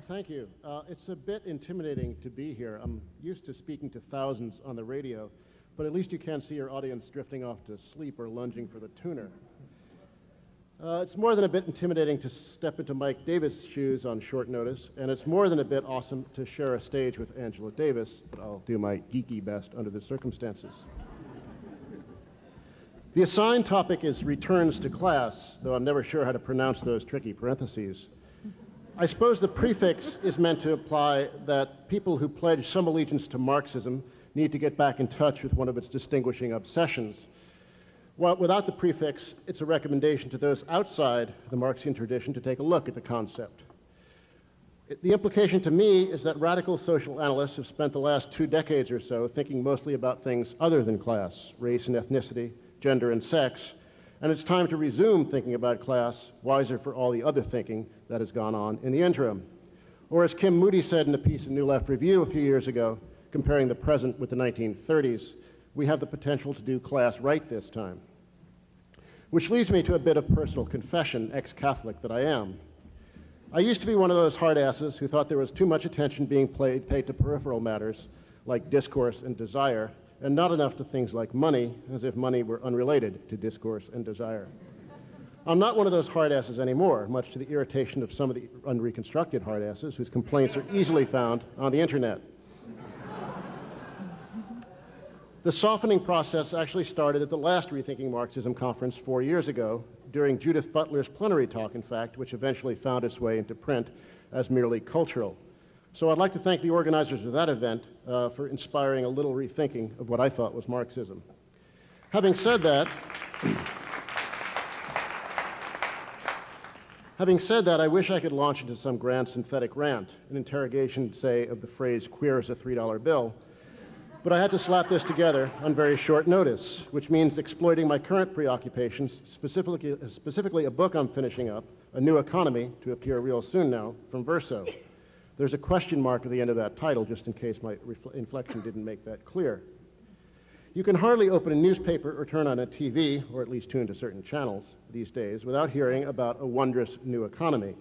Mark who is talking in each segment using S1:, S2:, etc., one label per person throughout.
S1: Thank you. It's a bit intimidating to be here. I'm used to speaking to thousands on the radio, but at least you can't see your audience drifting off to sleep or lunging for the tuner. It's more than a bit intimidating to step into Mike Davis' shoes on short notice, and it's more than a bit awesome to share a stage with Angela Davis, but I'll do my geeky best under the circumstances. The assigned topic is returns to class, though I'm never sure how to pronounce those tricky parentheses. I suppose the prefix is meant to imply that people who pledge some allegiance to Marxism need to get back in touch with one of its distinguishing obsessions. Well, without the prefix, it's a recommendation to those outside the Marxian tradition to take a look at the concept. The implication to me is that radical social analysts have spent the last 2 decades or so thinking mostly about things other than class, race and ethnicity, gender and sex, and it's time to resume thinking about class, wiser for all the other thinking that has gone on in the interim. Or as Kim Moody said in a piece in New Left Review a few years ago, comparing the present with the 1930s, we have the potential to do class right this time. Which leads me to a bit of personal confession, ex-Catholic that I am. I used to be one of those hard-asses who thought there was too much attention being paid to peripheral matters like discourse and desire, and not enough to things like money, as if money were unrelated to discourse and desire. I'm not one of those hard-asses anymore, much to the irritation of some of the unreconstructed hard-asses whose complaints are easily found on the internet. The softening process actually started at the last Rethinking Marxism conference 4 years ago, during Judith Butler's plenary talk, in fact, which eventually found its way into print as merely cultural. So I'd like to thank the organizers of that event for inspiring a little rethinking of what I thought was Marxism. Having said that, I wish I could launch into some grand synthetic rant, an interrogation, say, of the phrase queer as a $3 bill, but I had to slap this together on very short notice, which means exploiting my current preoccupations, specifically a book I'm finishing up, A New Economy, to appear real soon now, from Verso. There's a question mark at the end of that title, just in case my inflection didn't make that clear. You can hardly open a newspaper or turn on a TV, or at least tune to certain channels these days, without hearing about a wondrous new economy,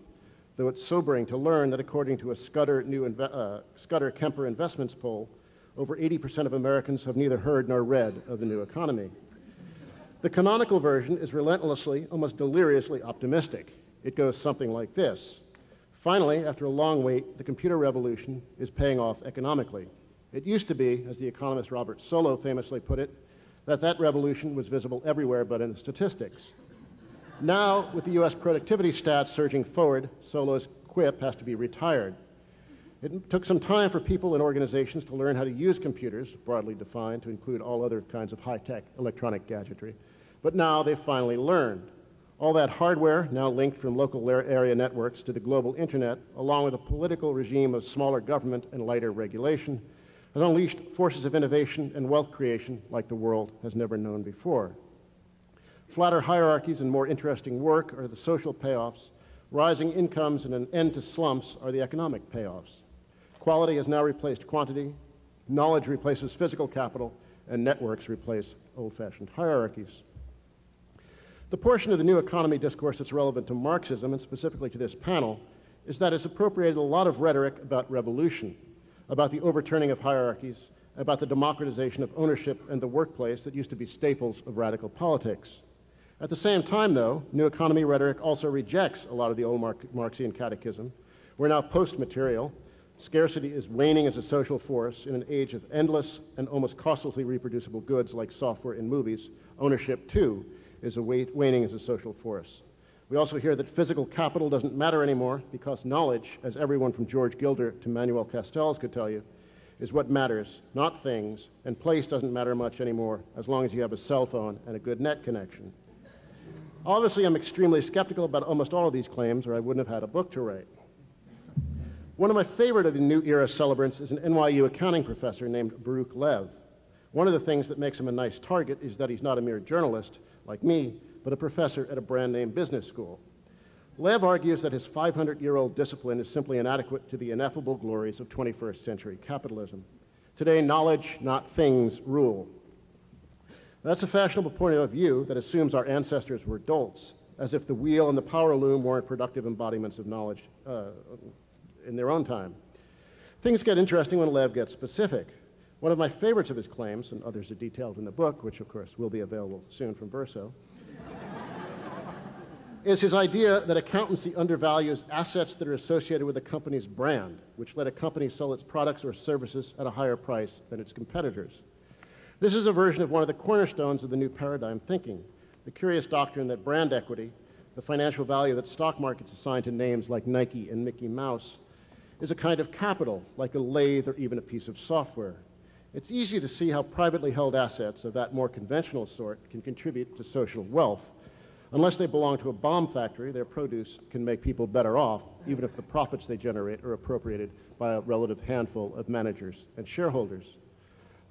S1: though it's sobering to learn that according to a Scudder-Kemper Investments poll, over 80% of Americans have neither heard nor read of the new economy. The canonical version is relentlessly, almost deliriously optimistic. It goes something like this. Finally, after a long wait, the computer revolution is paying off economically. It used to be, as the economist Robert Solow famously put it, that revolution was visible everywhere but in the statistics. Now, with the US productivity stats surging forward, Solow's quip has to be retired. It took some time for people and organizations to learn how to use computers, broadly defined to include all other kinds of high-tech electronic gadgetry, but now they've finally learned. All that hardware, now linked from local area networks to the global internet, along with a political regime of smaller government and lighter regulation, has unleashed forces of innovation and wealth creation like the world has never known before. Flatter hierarchies and more interesting work are the social payoffs. Rising incomes and an end to slumps are the economic payoffs. Quality has now replaced quantity, knowledge replaces physical capital, and networks replace old-fashioned hierarchies. The portion of the new economy discourse that's relevant to Marxism, and specifically to this panel, is that it's appropriated a lot of rhetoric about revolution, about the overturning of hierarchies, about the democratization of ownership and the workplace that used to be staples of radical politics. At the same time, though, new economy rhetoric also rejects a lot of the old Marxian catechism. We're now post-material. Scarcity is waning as a social force in an age of endless and almost costlessly reproducible goods like software and movies. Ownership, too, is waning as a social force. We also hear that physical capital doesn't matter anymore because knowledge, as everyone from George Gilder to Manuel Castells could tell you, is what matters, not things, and place doesn't matter much anymore as long as you have a cell phone and a good net connection. Obviously, I'm extremely skeptical about almost all of these claims, or I wouldn't have had a book to write. One of my favorite of the New Era celebrants is an NYU accounting professor named Baruch Lev. One of the things that makes him a nice target is that he's not a mere journalist, like me, but a professor at a brand-name business school. Lev argues that his 500-year-old discipline is simply inadequate to the ineffable glories of 21st century capitalism. Today, knowledge, not things, rule. That's a fashionable point of view that assumes our ancestors were dolts, as if the wheel and the power loom weren't productive embodiments of knowledge in their own time. Things get interesting when Lev gets specific. One of my favorites of his claims, and others are detailed in the book, which of course will be available soon from Verso, is his idea that accountancy undervalues assets that are associated with a company's brand, which let a company sell its products or services at a higher price than its competitors. This is a version of one of the cornerstones of the new paradigm thinking, the curious doctrine that brand equity, the financial value that stock markets assign to names like Nike and Mickey Mouse, is a kind of capital, like a lathe or even a piece of software. It's easy to see how privately held assets of that more conventional sort can contribute to social wealth. Unless they belong to a bomb factory, their produce can make people better off, even if the profits they generate are appropriated by a relative handful of managers and shareholders.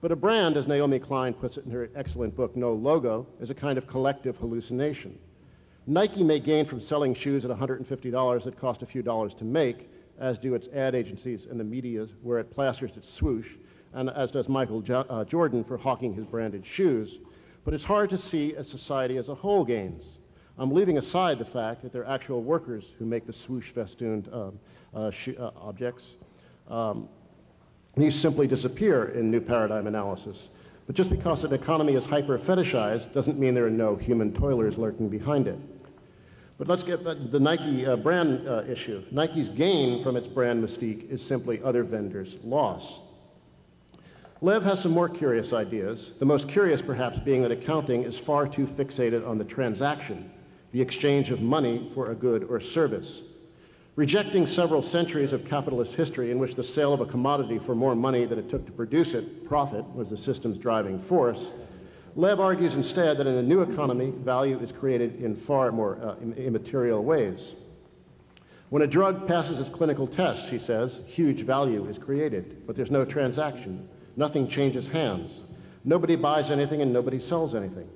S1: But a brand, as Naomi Klein puts it in her excellent book, No Logo, is a kind of collective hallucination. Nike may gain from selling shoes at $150 that cost a few dollars to make, as do its ad agencies and the media where it plasters its swoosh, and as does Michael Jordan for hawking his branded shoes. But it's hard to see as society as a whole gains. I'm leaving aside the fact that they're actual workers who make the swoosh festooned objects. These simply disappear in new paradigm analysis. But just because an economy is hyper-fetishized doesn't mean there are no human toilers lurking behind it. But let's get back to the Nike brand issue. Nike's gain from its brand mystique is simply other vendors' loss. Lev has some more curious ideas, the most curious perhaps being that accounting is far too fixated on the transaction, the exchange of money for a good or service. Rejecting several centuries of capitalist history in which the sale of a commodity for more money than it took to produce it, profit, was the system's driving force, Lev argues instead that in a new economy, value is created in far more immaterial ways. When a drug passes its clinical tests, he says, huge value is created, but there's no transaction. Nothing changes hands. Nobody buys anything and nobody sells anything.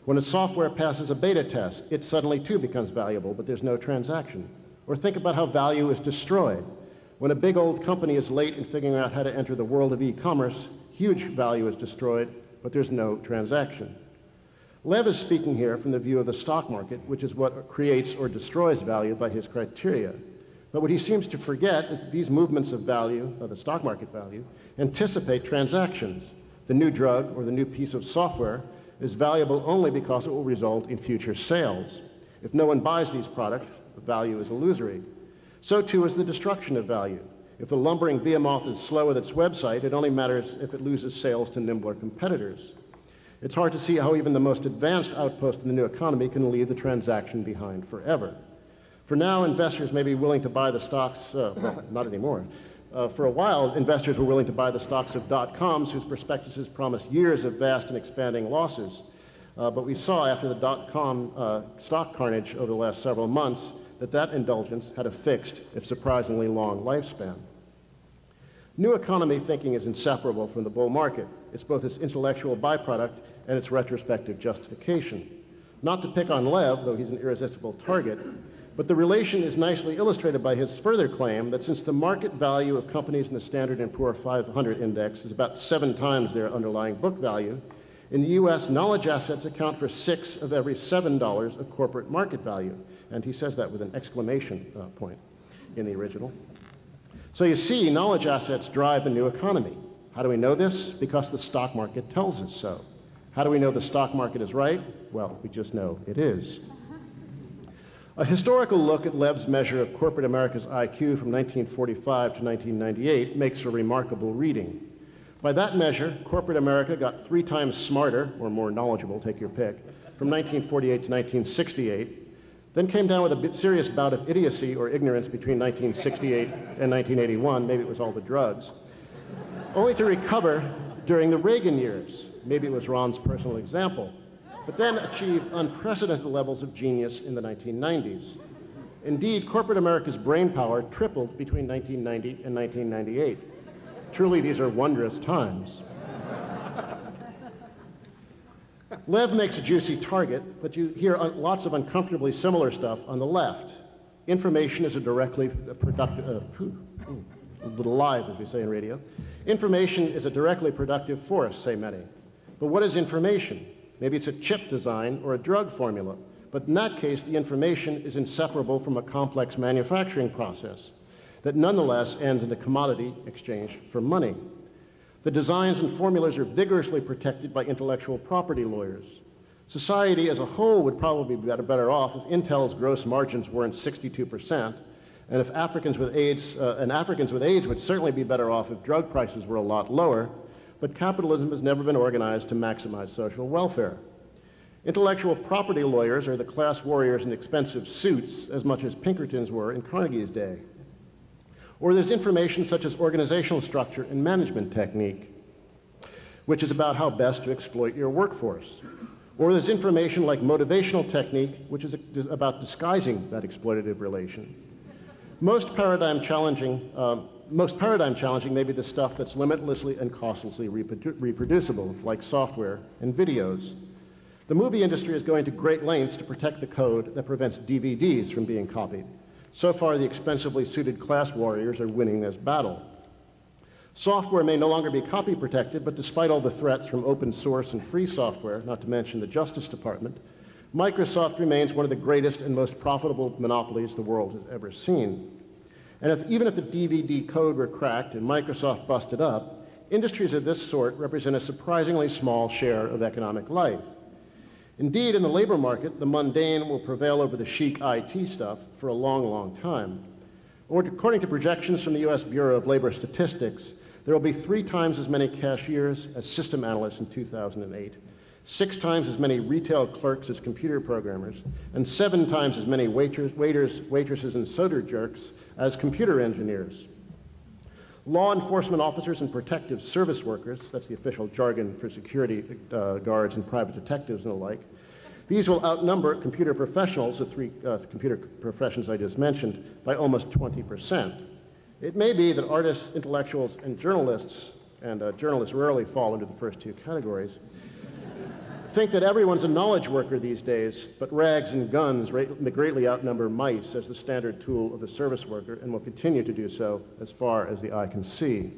S1: When a software passes a beta test, it suddenly too becomes valuable, but there's no transaction. Or think about how value is destroyed. When a big old company is late in figuring out how to enter the world of e-commerce, huge value is destroyed, but there's no transaction. Lev is speaking here from the view of the stock market, which is what creates or destroys value by his criteria. But what he seems to forget is that these movements of value, of the stock market value, anticipate transactions. The new drug or the new piece of software is valuable only because it will result in future sales. If no one buys these products, the value is illusory. So too is the destruction of value. If the lumbering behemoth is slow with its website, it only matters if it loses sales to nimbler competitors. It's hard to see how even the most advanced outpost in the new economy can leave the transaction behind forever. For now, investors may be willing to buy the stocks, well, not anymore. For a while, investors were willing to buy the stocks of dot-coms whose prospectuses promised years of vast and expanding losses. But we saw after the dot-com stock carnage over the last several months that indulgence had a fixed, if surprisingly long, lifespan. New economy thinking is inseparable from the bull market. It's both its intellectual byproduct and its retrospective justification. Not to pick on Lev, though he's an irresistible target, but the relation is nicely illustrated by his further claim that since the market value of companies in the Standard & Poor's 500 index is about 7 times their underlying book value, in the U.S., knowledge assets account for 6 of every $7 of corporate market value. And he says that with an exclamation point in the original. So you see, knowledge assets drive the new economy. How do we know this? Because the stock market tells us so. How do we know the stock market is right? Well, we just know it is. A historical look at Lev's measure of corporate America's IQ from 1945 to 1998 makes a remarkable reading. By that measure, corporate America got 3 times smarter, or more knowledgeable, take your pick, from 1948 to 1968, then came down with a serious bout of idiocy or ignorance between 1968 and 1981, maybe it was all the drugs, only to recover during the Reagan years. Maybe it was Ron's personal example, but then achieve unprecedented levels of genius in the 1990s. Indeed, corporate America's brainpower tripled between 1990 and 1998. Truly, these are wondrous times. Lev makes a juicy target, but you hear lots of uncomfortably similar stuff on the left. Information is a directly productive, a little live, as we say in radio. Information is a directly productive force, say many. But what is information? Maybe it's a chip design or a drug formula. But in that case, the information is inseparable from a complex manufacturing process. that nonetheless ends in a commodity exchange for money. The designs and formulas are vigorously protected by intellectual property lawyers. Society as a whole would probably be better off if Intel's gross margins weren't 62%, and if Africans with AIDS would certainly be better off if drug prices were a lot lower, but capitalism has never been organized to maximize social welfare. Intellectual property lawyers are the class warriors in expensive suits as much as Pinkertons were in Carnegie's day. Or there's information such as organizational structure and management technique, which is about how best to exploit your workforce. Or there's information like motivational technique, which is about disguising that exploitative relation. Most paradigm challenging may be the stuff that's limitlessly and costlessly reproducible, like software and videos. The movie industry is going to great lengths to protect the code that prevents DVDs from being copied. So far, the expensively suited class warriors are winning this battle. Software may no longer be copy protected, but despite all the threats from open source and free software, not to mention the Justice Department, Microsoft remains one of the greatest and most profitable monopolies the world has ever seen. And even if the DVD code were cracked and Microsoft busted up, industries of this sort represent a surprisingly small share of economic life. Indeed, in the labor market, the mundane will prevail over the chic IT stuff for a long, long time. According to projections from the US Bureau of Labor Statistics, there will be 3 times as many cashiers as system analysts in 2008, 6 times as many retail clerks as computer programmers, and 7 times as many waitresses, and soda jerks as computer engineers. Law enforcement officers and protective service workers, that's the official jargon for security guards and private detectives and the like, these will outnumber computer professionals, the 3 computer professions I just mentioned, by almost 20%. It may be that artists, intellectuals, and journalists rarely fall into the first 2 categories, think that everyone's a knowledge worker these days, but rags and guns greatly outnumber mice as the standard tool of the service worker and will continue to do so as far as the eye can see.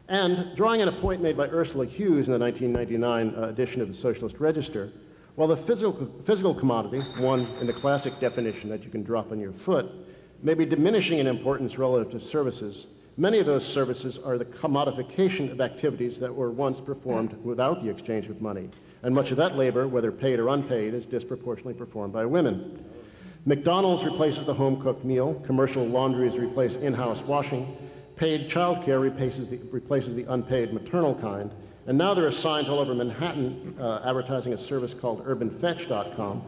S1: And drawing on a point made by Ursula Hughes in the 1999 edition of the Socialist Register, while the physical commodity, one in the classic definition that you can drop on your foot, may be diminishing in importance relative to services, many of those services are the commodification of activities that were once performed without the exchange of money. And much of that labor, whether paid or unpaid, is disproportionately performed by women. McDonald's replaces the home-cooked meal, commercial laundries replace in-house washing, paid childcare replaces the unpaid maternal kind, and now there are signs all over Manhattan advertising a service called urbanfetch.com,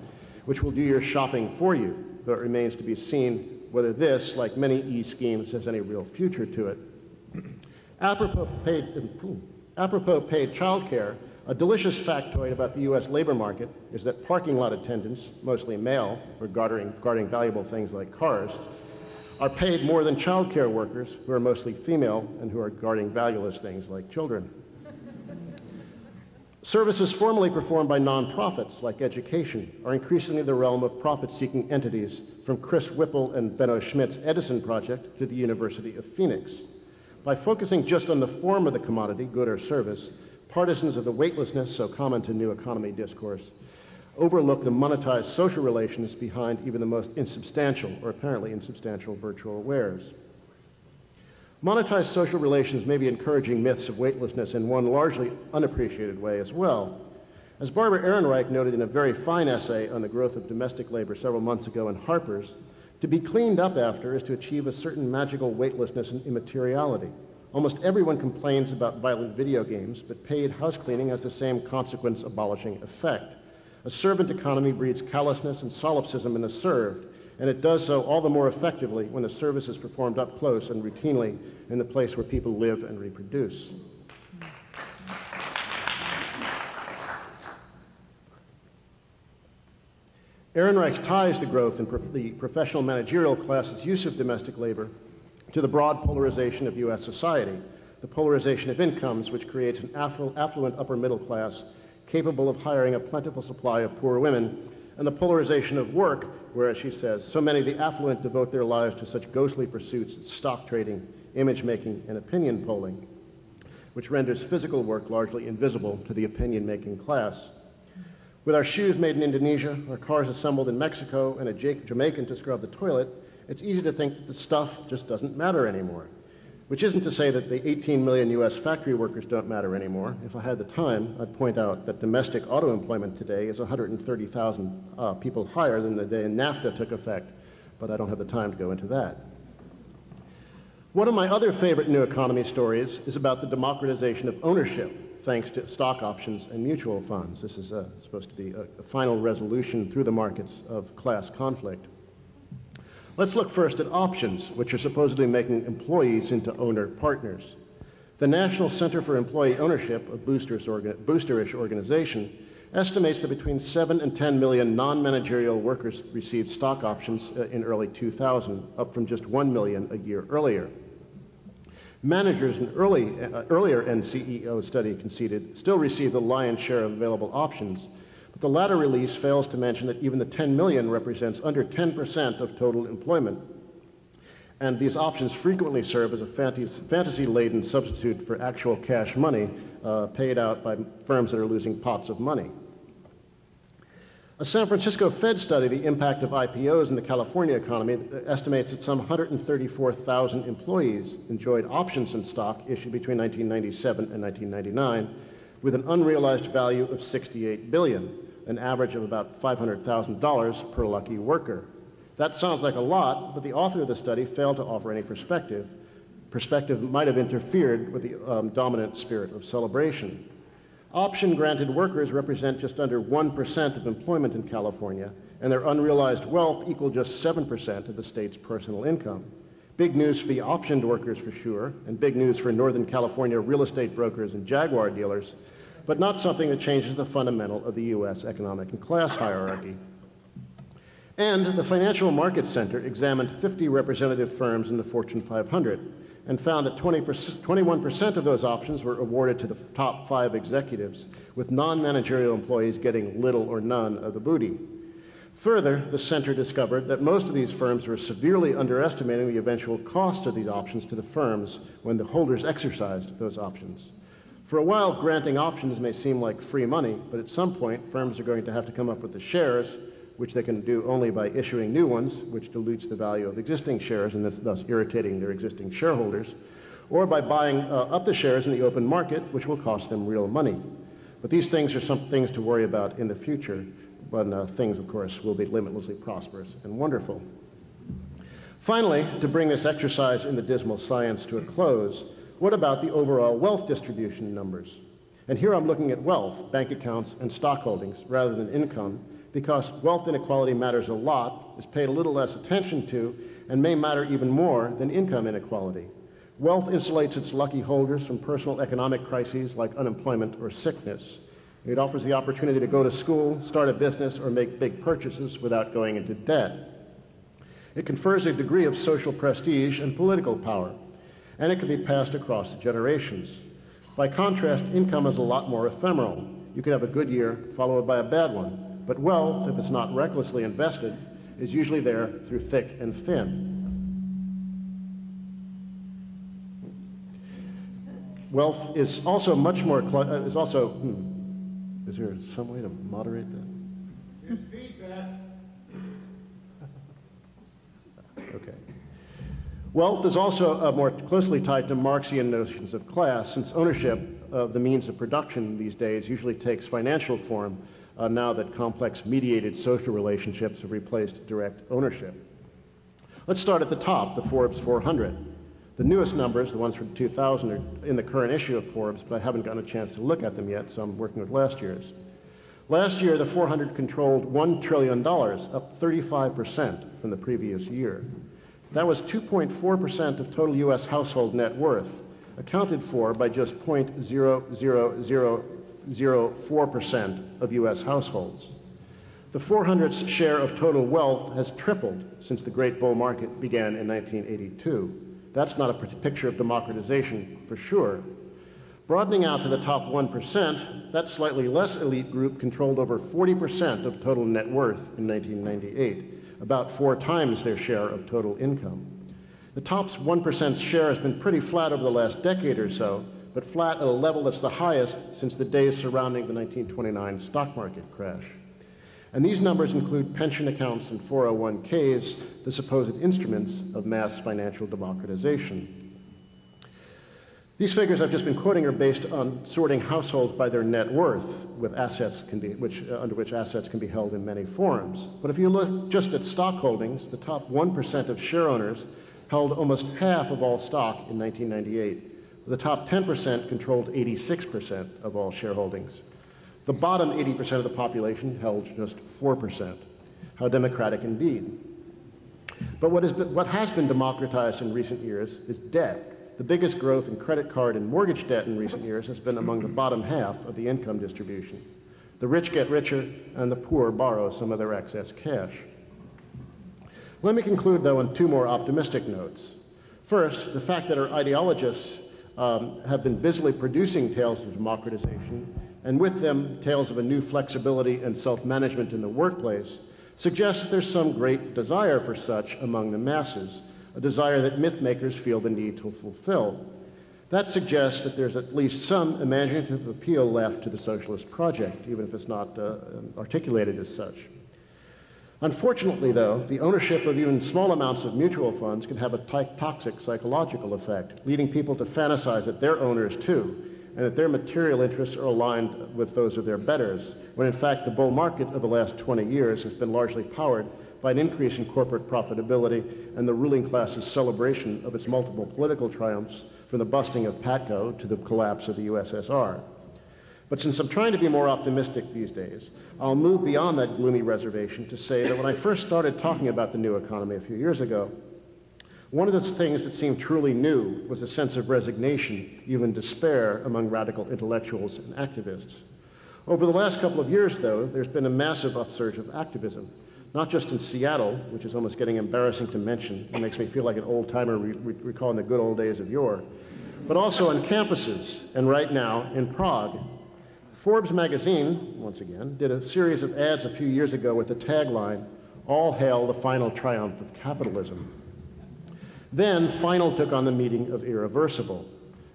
S1: which will do your shopping for you, though it remains to be seen whether this, like many e-schemes, has any real future to it. Apropos paid childcare, a delicious factoid about the US labor market is that parking lot attendants, mostly male, or guarding valuable things like cars, are paid more than childcare workers, who are mostly female and who are guarding valueless things like children. Services formerly performed by nonprofits, like education, are increasingly the realm of profit-seeking entities, from Chris Whipple and Benno Schmidt's Edison project to the University of Phoenix. By focusing just on the form of the commodity, good or service, partisans of the weightlessness so common to new economy discourse overlook the monetized social relations behind even the most insubstantial, or apparently insubstantial, virtual wares. Monetized social relations may be encouraging myths of weightlessness in one largely unappreciated way as well. As Barbara Ehrenreich noted in a very fine essay on the growth of domestic labor several months ago in Harper's, to be cleaned up after is to achieve a certain magical weightlessness and immateriality. Almost everyone complains about violent video games, but paid house cleaning has the same consequence-abolishing effect. A servant economy breeds callousness and solipsism in the served, and it does so all the more effectively when the service is performed up close and routinely in the place where people live and reproduce. Ehrenreich ties the growth in the professional managerial class's use of domestic labor to the broad polarization of US society, the polarization of incomes, which creates an affluent upper middle class capable of hiring a plentiful supply of poor women, and the polarization of work, where, as she says, so many of the affluent devote their lives to such ghostly pursuits as stock trading, image making, and opinion polling, which renders physical work largely invisible to the opinion-making class. With our shoes made in Indonesia, our cars assembled in Mexico, and a Jamaican to scrub the toilet, it's easy to think that the stuff just doesn't matter anymore, which isn't to say that the 18 million US factory workers don't matter anymore. If I had the time, I'd point out that domestic auto employment today is 130,000 people higher than the day NAFTA took effect, but I don't have the time to go into that. One of my other favorite new economy stories is about the democratization of ownership, thanks to stock options and mutual funds. This is supposed to be a final resolution through the markets of class conflict. Let's look first at options, which are supposedly making employees into owner partners. The National Center for Employee Ownership, a boosterish organization, estimates that between 7 and 10 million non-managerial workers received stock options in early 2000, up from just 1 million a year earlier. Managers, an earlier NCEO study conceded, still receive the lion's share of available options, but the latter release fails to mention that even the 10 million represents under 10% of total employment. And these options frequently serve as a fantasy-laden substitute for actual cash money paid out by firms that are losing pots of money. A San Francisco Fed study, the impact of IPOs in the California economy, estimates that some 134,000 employees enjoyed options in stock issued between 1997 and 1999, with an unrealized value of $68 billion, an average of about $500,000 per lucky worker. That sounds like a lot, but the author of the study failed to offer any perspective. Perspective might have interfered with the dominant spirit of celebration. Option-granted workers represent just under 1% of employment in California, and their unrealized wealth equal just 7% of the state's personal income. Big news for the optioned workers for sure, and big news for Northern California real estate brokers and Jaguar dealers, but not something that changes the fundamental of the US economic and class hierarchy. And the Financial Markets Center examined 50 representative firms in the Fortune 500 and found that 21% of those options were awarded to the top 5 executives, with non-managerial employees getting little or none of the booty. Further, the center discovered that most of these firms were severely underestimating the eventual cost of these options to the firms when the holders exercised those options. For a while, granting options may seem like free money, but at some point, firms are going to have to come up with the shares, which they can do only by issuing new ones, which dilutes the value of existing shares and thus irritating their existing shareholders, or by buying up the shares in the open market, which will cost them real money. But these things are some things to worry about in the future, when things, of course, will be limitlessly prosperous and wonderful. Finally, to bring this exercise in the dismal science to a close, what about the overall wealth distribution numbers? And here I'm looking at wealth, bank accounts, and stock holdings, rather than income, because wealth inequality matters a lot, is paid a little less attention to, and may matter even more than income inequality. Wealth insulates its lucky holders from personal economic crises like unemployment or sickness. It offers the opportunity to go to school, start a business, or make big purchases without going into debt. It confers a degree of social prestige and political power, and it can be passed across generations. By contrast, income is a lot more ephemeral. You could have a good year followed by a bad one. But wealth, if it's not recklessly invested, is usually there through thick and thin. Wealth is also much more, is there some way to moderate that?
S2: There's feedback.
S1: Okay. Wealth is also more closely tied to Marxian notions of class, since ownership of the means of production these days usually takes financial form, now that complex mediated social relationships have replaced direct ownership. Let's start at the top, the Forbes 400. The newest numbers, the ones from 2000, are in the current issue of Forbes, but I haven't gotten a chance to look at them yet, so I'm working with last year's. Last year, the 400 controlled $1 trillion, up 35% from the previous year. That was 2.4% of total US household net worth, accounted for by just 0.0004% of US households. The 400's share of total wealth has tripled since the Great Bull Market began in 1982. That's not a picture of democratization for sure. Broadening out to the top 1%, that slightly less elite group controlled over 40% of total net worth in 1998, about 4 times their share of total income. The top 1%'s share has been pretty flat over the last decade or so, but flat at a level that's the highest since the days surrounding the 1929 stock market crash. And these numbers include pension accounts and 401ks, the supposed instruments of mass financial democratization. These figures I've just been quoting are based on sorting households by their net worth, with assets under which assets can be held in many forms. But if you look just at stock holdings, the top 1% of share owners held almost half of all stock in 1998. The top 10% controlled 86% of all shareholdings. The bottom 80% of the population held just 4%. How democratic indeed. But what has been democratized in recent years is debt. The biggest growth in credit card and mortgage debt in recent years has been among the bottom half of the income distribution. The rich get richer, and the poor borrow some of their excess cash. Let me conclude, though, on two more optimistic notes. First, the fact that our ideologists have been busily producing tales of democratization, and with them tales of a new flexibility and self-management in the workplace, suggests that there's some great desire for such among the masses, a desire that myth-makers feel the need to fulfill. That suggests that there's at least some imaginative appeal left to the socialist project, even if it's not articulated as such. Unfortunately, though, the ownership of even small amounts of mutual funds can have a toxic psychological effect, leading people to fantasize that they're owners too, and that their material interests are aligned with those of their betters, when in fact the bull market of the last 20 years has been largely powered by an increase in corporate profitability and the ruling class's celebration of its multiple political triumphs, from the busting of PATCO to the collapse of the USSR. But since I'm trying to be more optimistic these days, I'll move beyond that gloomy reservation to say that when I first started talking about the new economy a few years ago, one of the things that seemed truly new was a sense of resignation, even despair, among radical intellectuals and activists. Over the last couple of years, though, there's been a massive upsurge of activism, not just in Seattle, which is almost getting embarrassing to mention. It makes me feel like an old-timer recalling the good old days of yore, but also on campuses, and right now in Prague. Forbes magazine, once again, did a series of ads a few years ago with the tagline, "All hail the final triumph of capitalism." Then final took on the meaning of irreversible.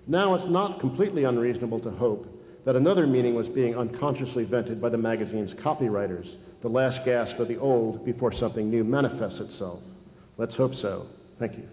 S1: Now it's not completely unreasonable to hope that another meaning was being unconsciously vented by the magazine's copywriters, the last gasp of the old before something new manifests itself. Let's hope so. Thank you.